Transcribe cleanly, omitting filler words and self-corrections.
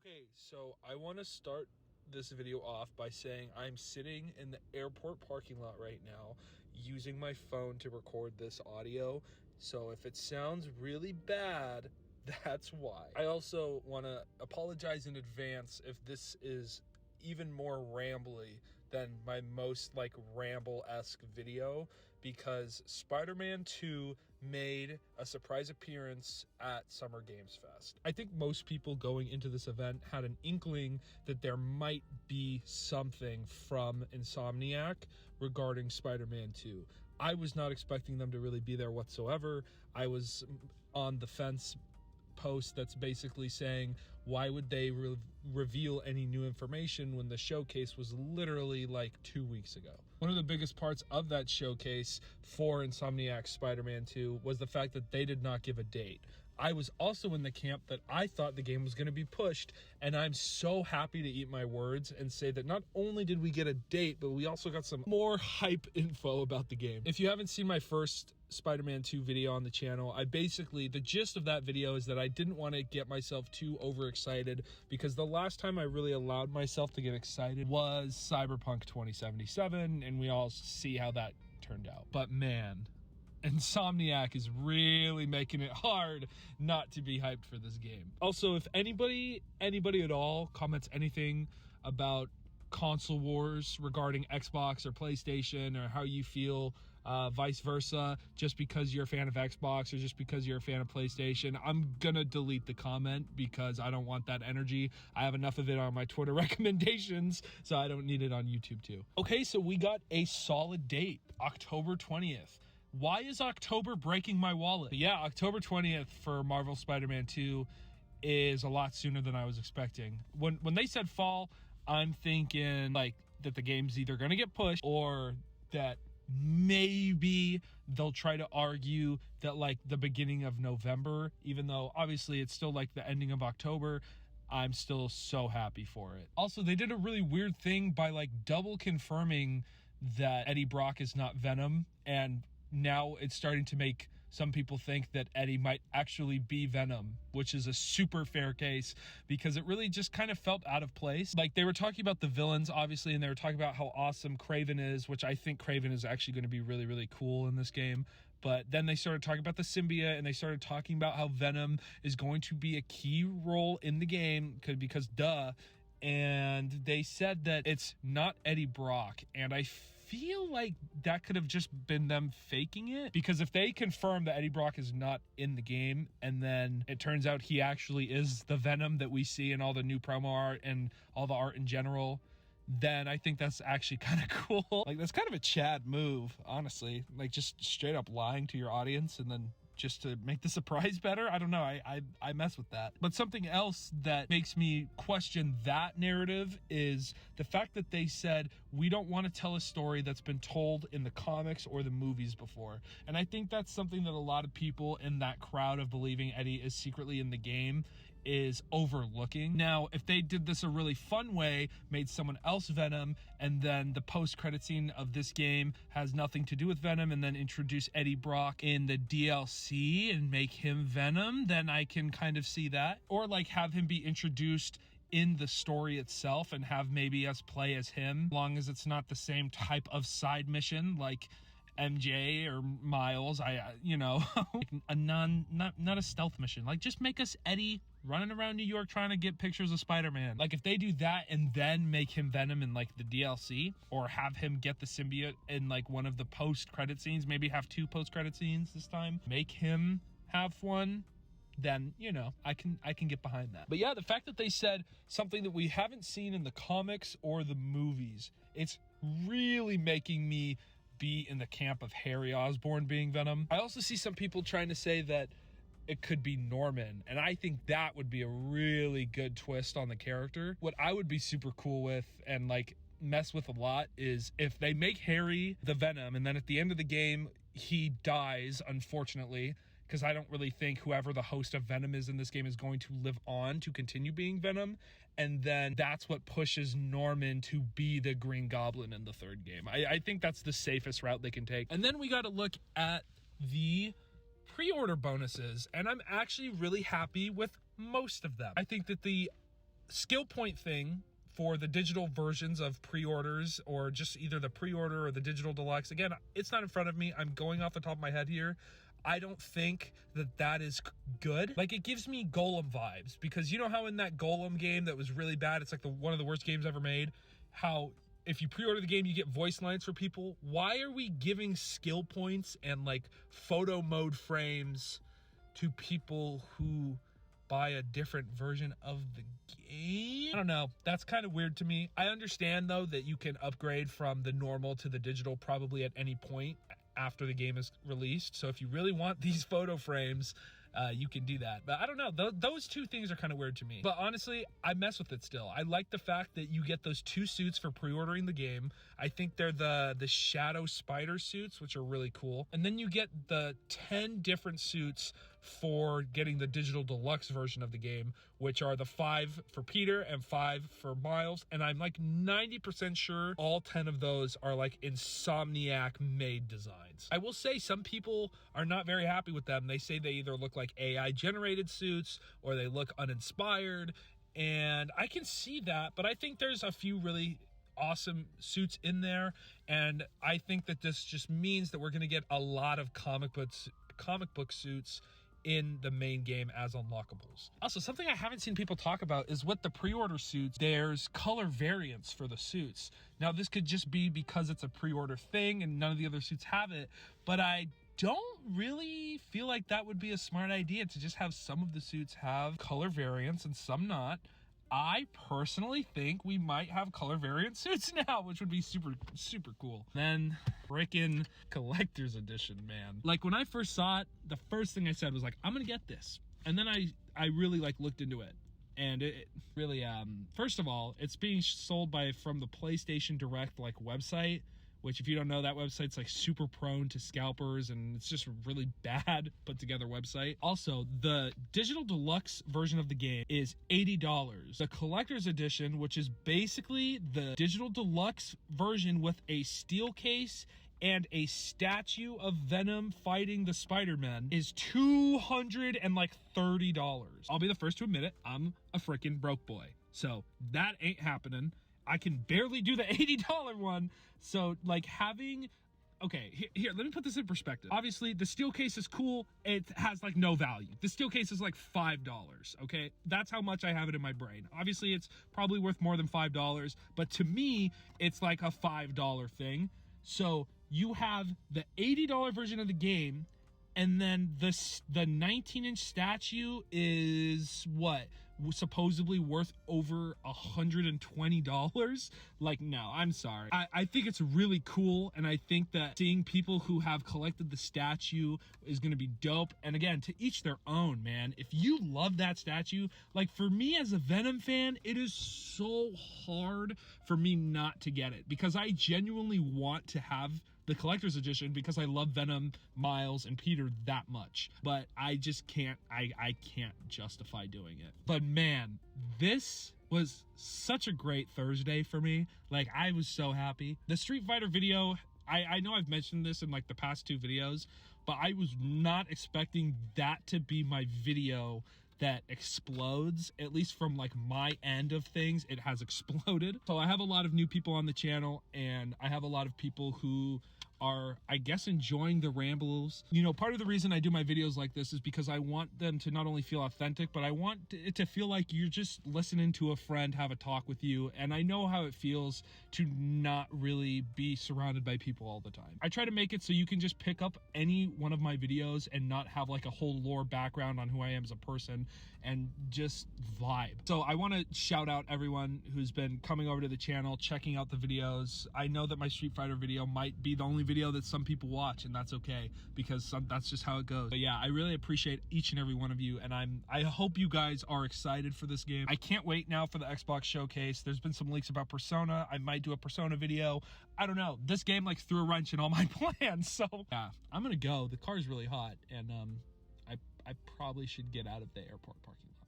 Okay, so I want to start this video off by saying I'm sitting in the airport parking lot right now using my phone to record this audio. So if it sounds really bad, that's why. I also want to apologize in advance if this is even more rambly than my most ramble-esque video, because Spider-Man 2 made a surprise appearance at Summer Games Fest. I think most people going into this event had an inkling that there might be something from Insomniac regarding Spider-Man 2. I was not expecting them to really be there whatsoever. I was on the fence post that's basically saying, why would they reveal any new information when the showcase was literally 2 weeks ago? One of the biggest parts of that showcase for Insomniac's Spider-Man 2 was the fact that they did not give a date. I was also in the camp that I thought the game was going to be pushed, and I'm so happy to eat my words and say that not only did we get a date, but we also got some more hype info about the game. If you haven't seen my first Spider-Man 2 video on the channel, the gist of that video is that I didn't want to get myself too overexcited, because the last time I really allowed myself to get excited was Cyberpunk 2077, and we all see how that turned out. But man, Insomniac is really making it hard not to be hyped for this game. Also, if anybody at all comments anything about console wars regarding Xbox or PlayStation, or how you feel vice versa, just because you're a fan of Xbox or just because you're a fan of PlayStation, I'm gonna delete the comment because I don't want that energy. I have enough of it on my Twitter recommendations, so I don't need it on YouTube too. Okay, so we got a solid date, October 20th. Why is October breaking my wallet? But yeah, October 20th for Marvel Spider-Man 2 is a lot sooner than I was expecting. When they said fall, I'm thinking that the game's either going to get pushed, or that maybe they'll try to argue that the beginning of November, even though obviously it's still the ending of October. I'm still so happy for it. Also, they did a really weird thing by double confirming that Eddie Brock is not Venom, and now it's starting to make some people think that Eddie might actually be Venom, which is a super fair case, because it really just kind of felt out of place. They were talking about the villains, obviously, and they were talking about how awesome Kraven is, which I think Kraven is actually going to be really, really cool in this game. But then they started talking about the symbiote, and they started talking about how Venom is going to be a key role in the game, because duh. And they said that it's not Eddie Brock, and I feel like that could have just been them faking it, because if they confirm that Eddie Brock is not in the game, and then it turns out he actually is the Venom that we see in all the new promo art and all the art in general, then I think that's actually kind of cool. That's kind of a Chad move, honestly, just straight up lying to your audience and then just to make the surprise better. I don't know. I mess with that. But something else that makes me question that narrative is the fact that they said, we don't want to tell a story that's been told in the comics or the movies before. And I think that's something that a lot of people in that crowd of believing Eddie is secretly in the game is overlooking. Now, if they did this a really fun way, made someone else Venom, and then the post-credit scene of this game has nothing to do with Venom, and then introduce Eddie Brock in the DLC and make him Venom, then I can kind of see that. Or have him be introduced in the story itself and have maybe us play as him, as long as it's not the same type of side mission like MJ or Miles, not a stealth mission. Just make us Eddie running around New York trying to get pictures of Spider-Man. If they do that and then make him Venom in the DLC, or have him get the symbiote in one of the post-credit scenes, maybe have 2 post-credit scenes this time, make him have one, then I can get behind that. But yeah, the fact that they said something that we haven't seen in the comics or the movies, it's really making me be in the camp of Harry Osborn being Venom. I also see some people trying to say that it could be Norman, and I think that would be a really good twist on the character. What I would be super cool with and mess with a lot is if they make Harry the Venom, and then at the end of the game he dies, unfortunately, because I don't really think whoever the host of Venom is in this game is going to live on to continue being Venom. And then that's what pushes Norman to be the Green Goblin in the third game. I think that's the safest route they can take. And then we got to look at the pre-order bonuses, and I'm actually really happy with most of them. I think that the skill point thing for the digital versions of pre-orders, or just either the pre-order or the digital deluxe. Again, it's not in front of me. I'm going off the top of my head here. I don't think that is good. Like, it gives me Golem vibes, because you know how in that Golem game that was really bad, it's like one of the worst games ever made, how if you pre-order the game, you get voice lines for people. Why are we giving skill points and like photo mode frames to people who buy a different version of the game? I don't know. That's kind of weird to me. I understand though that you can upgrade from the normal to the digital probably at any point after the game is released. So if you really want these photo frames, you can do that. But I don't know. Those two things are kind of weird to me. But honestly, I mess with it still. I like the fact that you get those 2 suits for pre-ordering the game. I think they're the Shadow Spider suits, which are really cool. And then you get the 10 different suits for getting the digital deluxe version of the game, which are the 5 for Peter and 5 for Miles. And I'm like 90% sure all 10 of those are like Insomniac made designs. I will say some people are not very happy with them. They say they either look like AI generated suits or they look uninspired. And I can see that, but I think there's a few really awesome suits in there. And I think that this just means that we're going to get a lot of comic book suits in the main game as unlockables. Also, something I haven't seen people talk about is with the pre-order suits, there's color variants for the suits. Now, this could just be because it's a pre-order thing and none of the other suits have it, but I don't really feel like that would be a smart idea to just have some of the suits have color variants and some not. I personally think we might have color variant suits now, which would be super, super cool. Then freaking collector's edition, man. Like when I first saw it, the first thing I said was like, I'm gonna get this. And then I really like looked into it. And it really, first of all, it's being sold from the PlayStation Direct like website, which if you don't know, that website's like super prone to scalpers and it's just a really bad put together website. Also, the digital deluxe version of the game is $80. The collector's edition, which is basically the digital deluxe version with a steel case and a statue of Venom fighting the Spider-Man, is $230. I'll be the first to admit it, I'm a freaking broke boy. So that ain't happening. I can barely do the $80 one. So like having, okay, here, let me put this in perspective. Obviously the steel case is cool. It has like no value. The steel case is like $5, okay? That's how much I have it in my brain. Obviously it's probably worth more than $5, but to me, it's like a $5 thing. So you have the $80 version of the game, and then the 19-inch statue is what? Supposedly worth over $120. Like, no, I'm sorry. I think it's really cool, and I think that seeing people who have collected the statue is going to be dope. And again, to each their own, man. If you love that statue, like for me as a Venom fan, it is so hard for me not to get it, because I genuinely want to have the collector's edition because I love Venom, Miles, and Peter that much. But I just can't, I can't justify doing it. But man, this was such a great Thursday for me. Like, I was so happy. The Street Fighter video, I know I've mentioned this in like the past 2 videos, but I was not expecting that to be my video that explodes. At least from like my end of things, it has exploded. So I have a lot of new people on the channel, and I have a lot of people who are, I guess, enjoying the rambles. You know, part of the reason I do my videos like this is because I want them to not only feel authentic, but I want it to feel like you're just listening to a friend have a talk with you. And I know how it feels to not really be surrounded by people all the time. I try to make it so you can just pick up any one of my videos and not have like a whole lore background on who I am as a person, and just vibe. So I want to shout out everyone who's been coming over to the channel, checking out the videos. I know that my Street Fighter video might be the only video that some people watch, and that's okay, because that's just how it goes. But yeah, I really appreciate each and every one of you, and I hope you guys are excited for this game. I can't wait now for the Xbox showcase. There's been some leaks about Persona. I might do a Persona video. I don't know. This game like threw a wrench in all my plans. So yeah, I'm gonna go. The car's really hot, and I probably should get out of the airport parking lot.